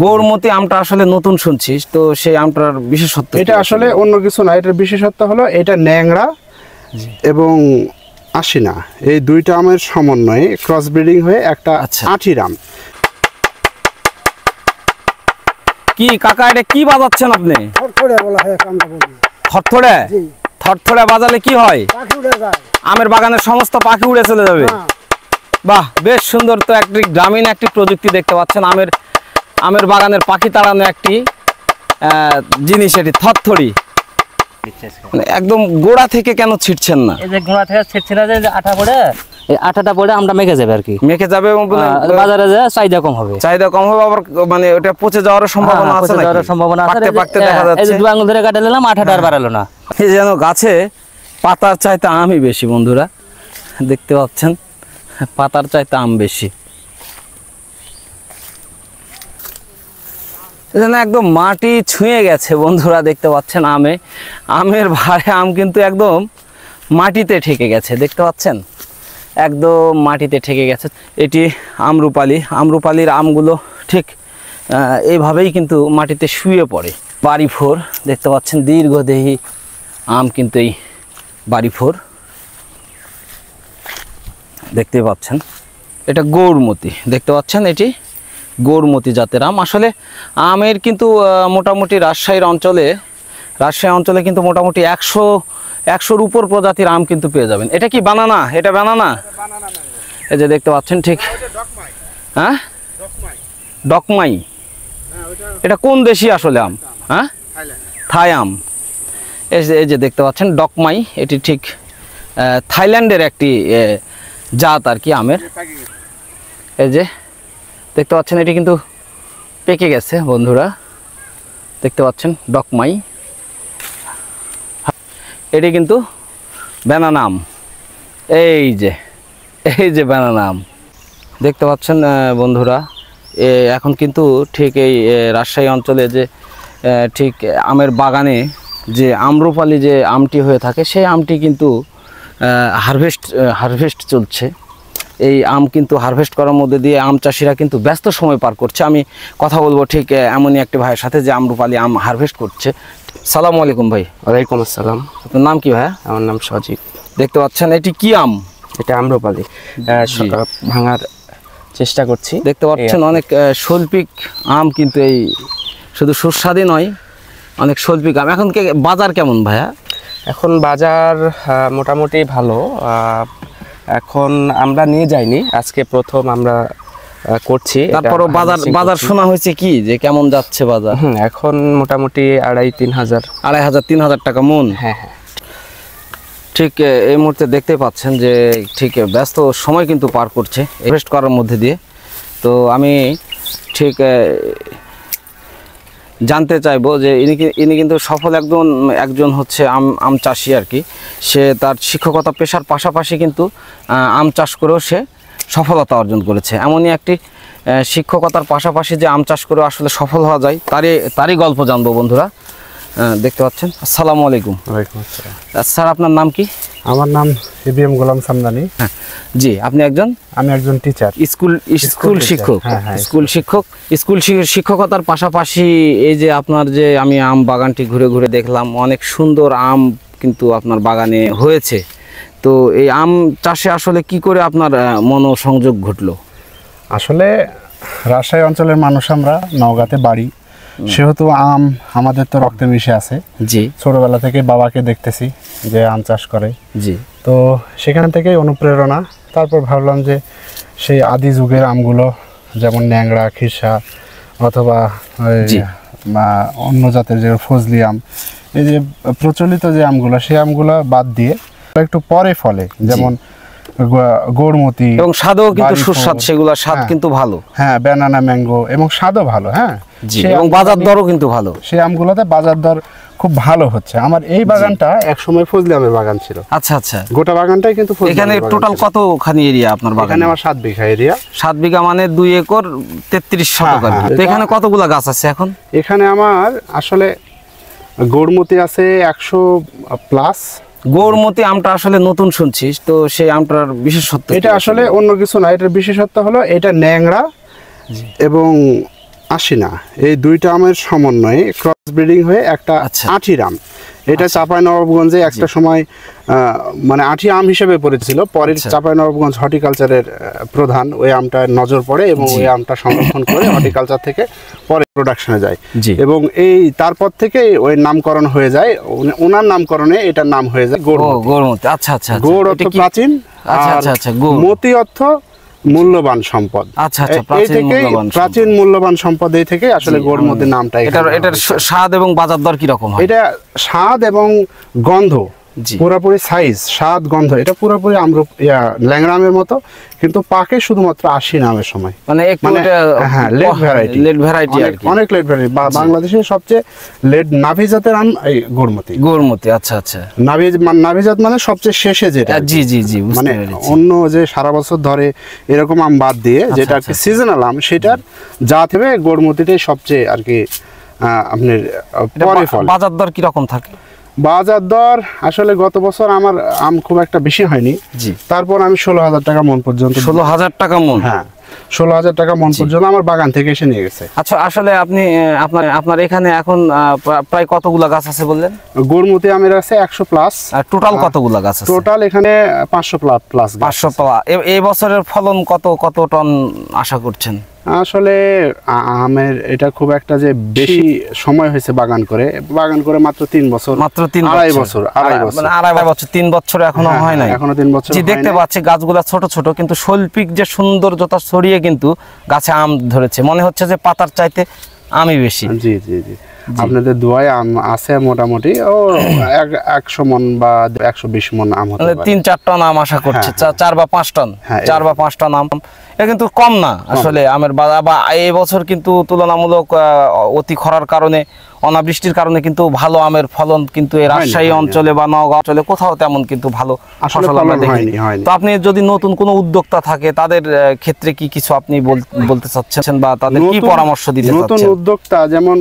গৌরমতি আমটা আসলে নতুন শুনছিস তো সেই আমটার বিশেষত্ব এটা আসলে অন্য কিছু না, এটার বিশেষত্ব হলো এটা ন্যাংরা এবং আশিনা এই দুইটা আমের সমন্বয়ে ক্রস ব্রিডিং হয়ে একটা আঠির আম। কি কাকা এটা কি বাজাচ্ছেন আপনি? থরথরে বলা হয় আমটা বলি। থরথরে? জি। থরথরে বাজালে কি হয়? পাখি উড়ে যায়। আমের বাগানের সমস্ত পাখি উড়ে চলে যাবে। বাহ, বেশ সুন্দর। তো একটি গ্রামীণ একটি প্রযুক্তি দেখতে পাচ্ছেন, আমের বাগানের পাখি তাড়ানো একটি জিনিস, এটি থরথরি। মানে একদম গোড়া থেকে কেন ছিটছেন না? এই যে গোড়া থেকে ছিটছে না, যে আঠা পড়ে, এই আঠাটা পড়ে আমরা মেখে যাবে আর কি, মেখে যাবে এবং বাজারে যা চাহিদা কম হবে। চাহিদা কম হবে, আবার মানে ওটা পচে যাওয়ার সম্ভাবনা আছে নাকি? যাওয়ার সম্ভাবনা আছে। পাকতে পাকতে দেখা যাচ্ছে এই যে 2 আঙ্গুল ধরে কাটে নিলাম, আঠাটা আর বাড়ালো না। এই যেন গাছে পাতার চাইতে আমই বেশি বন্ধুরা, দেখতে পাচ্ছেন পাতার চাইতে আম বেশি। এখানে একদম মাটি ছুঁয়ে গেছে বন্ধুরা, দেখতে পাচ্ছেন আমের ভারে আম কিন্তু একদম মাটিতে ঠেকে গেছে, দেখতে পাচ্ছেন একদম মাটিতে ঠেকে গেছে। এটি আমরুপালির আমগুলো ঠিক এইভাবেই কিন্তু মাটিতে শুয়ে পড়ে। বাড়িফোর দেখতে পাচ্ছেন, দীর্ঘদেহী আম কিন্তু এই বাড়িফোর দেখতে পাচ্ছেন। এটা গৌরমতি দেখতে পাচ্ছেন, এটি গৌরমতি জাতের আম। আসলে আমের কিন্তু মোটামুটি রাজশাহী অঞ্চলে কিন্তু মোটামুটি 100-100-র উপর প্রজাতির আম কিন্তু পেয়ে যাবেন। এটা কি বানানা? এটা বানানা, এই যে দেখতে পাচ্ছেন ঠিক। হ্যাঁ, ডকমাই। এটা কোন দেশি আসলে আম? হ্যাঁ, থাই আম। এই যে দেখতে পাচ্ছেন ডকমাই, এটি ঠিক থাইল্যান্ডের একটি জাত আর কি আমের। এই যে দেখতে পাচ্ছেন এটি কিন্তু পেকে গেছে বন্ধুরা, দেখতে পাচ্ছেন ডকমাই। এটি কিন্তু ব্যানানা আম, এই যে ব্যানানা আম দেখতে পাচ্ছেন বন্ধুরা। এখন কিন্তু ঠিক এই রাজশাহী অঞ্চলে যে ঠিক আমের বাগানে যে আম্রপালি যে আমটি হয়ে থাকে, সেই আমটি কিন্তু হারভেস্ট চলছে। এই আম কিন্তু হারভেস্ট করার মধ্যে দিয়ে আম চাষিরা কিন্তু ব্যস্ত সময় পার করছে। আমি কথা বলবো ঠিক এমনই একটি ভাইয়ের সাথে যে আম্রপালি আম হারভেস্ট করছে। সালামু আলাইকুম ভাই। ওয়ালাইকুম আসসালাম। আপনার নাম কি ভাইয়া? আমার নাম সজীব। দেখতে পাচ্ছেন এটি কি আম? এটা আম্রপালি, ভাঙার চেষ্টা করছি। দেখতে পাচ্ছেন অনেক শৈল্পিক আম, কিন্তু এই শুধু সুস্বাদই নয়, অনেক শৈল্পিক আম। এখন বাজার কেমন ভাইয়া? এখন বাজার মোটামুটি ভালো। এখন আমরা নিয়ে যাইনি, আজকে প্রথম আমরা করছি। তারপরও বাজার শোনা হয়েছে কি যে কেমন যাচ্ছে বাজার? এখন মোটামুটি 2,500-3,000 টাকা মন। হ্যাঁ হ্যাঁ, ঠিক এই মুহূর্তে দেখতে পাচ্ছেন যে ঠিক ব্যস্ত সময় কিন্তু পার করছে ইনভেস্ট করার মধ্যে দিয়ে। তো আমি ঠিক জানতে চাইবো যে ইনি কিন্তু সফল একজন হচ্ছে আম চাষি আর কি। সে তার শিক্ষকতা পেশার পাশাপাশি কিন্তু আম চাষ করেও সে সফলতা অর্জন করেছে। এমনই একটি শিক্ষকতার পাশাপাশি যে আম চাষ করে আসলে সফল হওয়া যায় তারই গল্প জানবো বন্ধুরা। দেখতে পাচ্ছেন। আসসালামু আলাইকুম। ওয়ালাইকুম আসসালাম। স্যার আপনার নাম কি? আমার নাম এবিএম গোলাম সামদানি। হ্যাঁ জি, আপনি আমি একজন টিচার, স্কুল শিক্ষক। স্কুল শিক্ষকতার পাশাপাশি এই যে আপনার যে আমি আম বাগানটি ঘুরে ঘুরে দেখলাম, অনেক সুন্দর আম কিন্তু আপনার বাগানে হয়েছে। তো এই আম চাষে আসলে কি করে আপনার মনোসংযোগ ঘটলো? আসলে রাজশাহী অঞ্চলের মানুষ, আমরা নওগাঁতে বাড়ি, সেহেতু আম আমাদের তো রক্তে মিশে আছে। জি, ছোটবেলা থেকে বাবাকে দেখতেছি যে আম চাষ করে। জি, তো সেখান থেকেই অনুপ্রেরণা। তারপর ভাবলাম যে সেই আদি যুগের আমগুলো, যেমন ন্যাংরা, খিরসা অথবা অন্য জাতের যে ফজলি আম, এই যে প্রচলিত যে আমগুলো, সেই আমগুলো বাদ দিয়ে একটু পরে ফলে, যেমন গৌরমতি, এবং স্বাদও কিন্তু সুস্বাদ, সেগুলো স্বাদ কিন্তু ভালো। হ্যাঁ, ব্যানানা ম্যাঙ্গো, এবং স্বাদও ভালো। হ্যাঁ, এবং বাজার দরও কিন্তু ভালো। সেই আমগুলোতে বাজার দর খুব ভালো হচ্ছে। আমার এই বাগানটা একসময় ফজলি আমের বাগান ছিল। আচ্ছা আচ্ছা, গোটা বাগানটাই কিন্তু এখানে টোটাল কতখানি এরিয়া আপনার বাগান? এখানে আমার 7 বিঘা এরিয়া। 7 বিঘা মানে 2 একর 33 শতক। তো এখানে কতগুলা গাছ আছে এখন? এখানে আমার আসলে গৌরমতি আছে 100+। গৌরমতি আমটা আসলে নতুন শুনছিস, তো সেই আমটার বিশেষত্ব? এটা আসলে অন্য কিছু না, এটার বিশেষত্ব হলো এটা ন্যাংরা এবং আশিনা, এই দুইটা আমের সমন্বয়ে ক্রস ব্রিডিং হয়ে একটা আচ্ছা। আঠির আম। এটা চাঁপাইনবাবগঞ্জে একটা সময় মানে আঠি আম হিসেবে পড়েছিল, পরে চাঁপাইনবাবগঞ্জ হর্টিকালচারের প্রধান ওই আমটা নজর পড়ে এবং ওই আমটা সংরক্ষণ করে হর্টিকালচার থেকে পরে প্রোডাকশনে যায় এবং এই তারপর থেকে ওই নামকরণ হয়ে যায়, ওনার নামকরণে এটার নাম হয়ে যায় গৌরমতি। আচ্ছা আচ্ছা, গৌর অর্থ প্রাচীন, আচ্ছা আর আচ্ছা আচ্ছা, মতি অর্থ মূল্যবান সম্পদ। আচ্ছা আচ্ছা, এই থেকেই প্রাচীন মূল্যবান সম্পদ, এই থেকে আসলে গৌরমতি নামটা। এটার স্বাদ এবং বাজার দর কি রকম হয়? এটা স্বাদ এবং গন্ধ পুরোপুরি সাইজ, স্বাদ, গন্ধ এটা পুরোপুরি ল্যাংড়া আমের মতো, কিন্তু পাকে শুধুমাত্র 80 নামের সময়, মানে একটু হ্যাঁ লেট ভ্যারাইটি, অনেক লেট ভ্যারাইটি। বাংলাদেশের সবচেয়ে লেট নাভি জাতের আম এই গৌরমতি। আচ্ছা আচ্ছা, নাভি জাত মানে সবচেয়ে শেষে যেটা, জি জি জি, মানে অন্য যে সারা বছর ধরে এরকম আম বাদ দিয়ে যেটা আর কি সিজনাল আম, সেটার জাত হবে গৌরমতিটাই সবচেয়ে আর কি আপনার পরে ফল। বাজার দর কি রকম থাকে? বাজার দর আসলে গত বছর আমার আম খুব একটা বেশি হয়নি, তারপর আমি 16,000 টাকা মন পর্যন্ত। 16,000 টাকা মন? হ্যাঁ, 16,000 টাকা মন পর্যন্ত আমার বাগান থেকে এসে নিয়ে গেছে। আচ্ছা, আসলে আপনি আপনার এখানে এখন প্রায় কতগুলা গাছ আছে বললেন? গৌরমতি আমের আছে 100 প্লাস। আর টোটাল কতগুলা গাছ আছে? টোটাল এখানে 500 প্লাস। 500 প্লাস। এই বছরের ফলন কত টন আশা করছেন? আসলে আমের এটা খুব একটা যে বেশি সময় হয়েছে বাগান করে মাত্র 3 বছর, মাত্র 3 বছর, মানে আড়াই বছর, 3 বছর এখনো হয় নাই। এখনো 3 বছর। জি, দেখতে পাচ্ছি গাছগুলা ছোট ছোট, কিন্তু শৈল্পিক যে সৌন্দর্যতা ছড়িয়ে কিন্তু গাছে আম ধরেছে, মনে হচ্ছে যে পাতার চাইতে আমই বেশি। জি জি জি, আপনাদের দোয়ায় আম আছে মোটামুটি 100 মন বা 120 মন আম হতে পারে। 3-4 টন আম আশা করছে, 4 বা 5 টন, 4 বা 5 টন আম। এটা কিন্তু কম না আসলে আমের বাজার। বা এই বছর কিন্তু তুলনামূলক অতি খরার কারণে, অনাবৃষ্টির কারণে কিন্তু ভালো আমের ফলন কিন্তু এই রাজশাহী অঞ্চলে বা নওগাঁ অঞ্চলে কোথাও তেমন কিন্তু ভালো ফসল আমরা দেখিনি। তো আপনি যদি নতুন কোনো উদ্যোক্তা থাকে, তাদের ক্ষেত্রে কি কিছু আপনি বলতে চাচ্ছেন বা তাদের কি পরামর্শ দিতে চাচ্ছেন? নতুন উদ্যোক্তা যেমন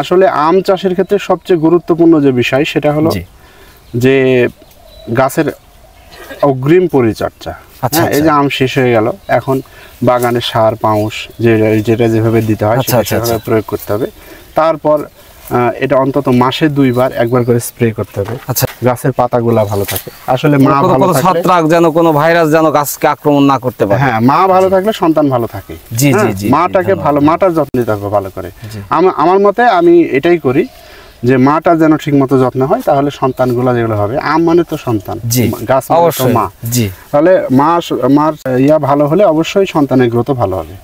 আসলে আম চাষের ক্ষেত্রে সবচেয়ে গুরুত্বপূর্ণ যে বিষয় সেটা হলো যে গাছের অগ্রিম পরিচর্যা। এই যে আম শেষ হয়ে গেল, এখন বাগানে সার পাউশ যেটা যেভাবে দিতে হয় সেভাবে প্রয়োগ করতে হবে। তারপর এটা অন্তত মাসে 2 বার 1 বার করে স্প্রে করতে হবে। গাছের পাতাগুলা ভালো থাকে। আসলে মা ভালো থাকলে, ছত্রাক যেন, কোনো ভাইরাস যেন গাছকে আক্রমণ না করতে পারে। হ্যাঁ, মা ভালো থাকলে সন্তান ভালো থাকে। জি জি জি, মাটাকে ভালো, মাটার যত্ন নিতে হবে ভালো করে। আমার মতে আমি এটাই করি যে মাটা যেন ঠিক মতো যত্ন হয়, তাহলে সন্তানগুলো যেগুলো হবে, আম মানে তো সন্তান, গাছ মানে তো মা। তাহলে মার ভালো হলে অবশ্যই সন্তানের গ্রোথ ভালো হবে।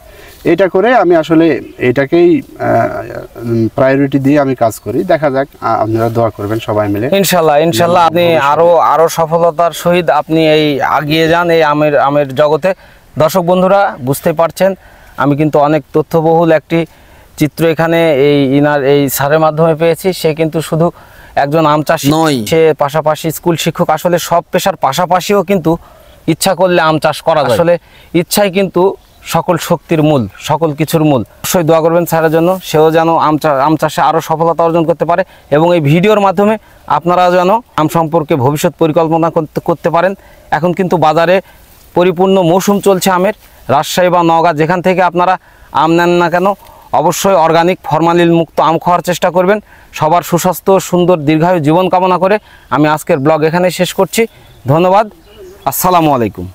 এটা করে আমি আসলে এটাকেই প্রায়োরিটি দিয়ে আমি কাজ করি। দেখা যাক, আপনারা দোয়া করবেন সবাই মিলে। ইনশাল্লাহ আপনি আরো সফলতার সহিত আপনি এই আগিয়ে যান এই আমের জগতে। দর্শক বন্ধুরা, বুঝতে পারছেন আমি কিন্তু অনেক তথ্যবহুল একটি চিত্র এখানে এই স্যারের মাধ্যমে পেয়েছি। সে কিন্তু শুধু একজন আম চাষী নয়, সে পাশাপাশি স্কুল শিক্ষক। আসলে সব পেশার পাশাপাশিও কিন্তু ইচ্ছা করলে আম চাষ করা যায়। আসলে ইচ্ছাই কিন্তু সকল শক্তির মূল, সকল কিছুর মূল। অবশ্যই দোয়া করবেন স্যারের জন্য, সেও যেন আম চাষে আরও সফলতা অর্জন করতে পারে এবং এই ভিডিওর মাধ্যমে আপনারা যেন আম সম্পর্কে ভবিষ্যৎ পরিকল্পনা করতে পারেন। এখন কিন্তু বাজারে পরিপূর্ণ মৌসুম চলছে আমের। রাজশাহী বা নওগাঁ যেখান থেকে আপনারা আম নেন না কেন, অবশ্যই অর্গানিক ফরমালিন মুক্ত আম খাওয়ার চেষ্টা করবেন। সবার সুস্বাস্থ্য, সুন্দর দীর্ঘায়ু জীবন কামনা করে আমি আজকের ব্লগ এখানে শেষ করছি। ধন্যবাদ। আসসালামু আলাইকুম।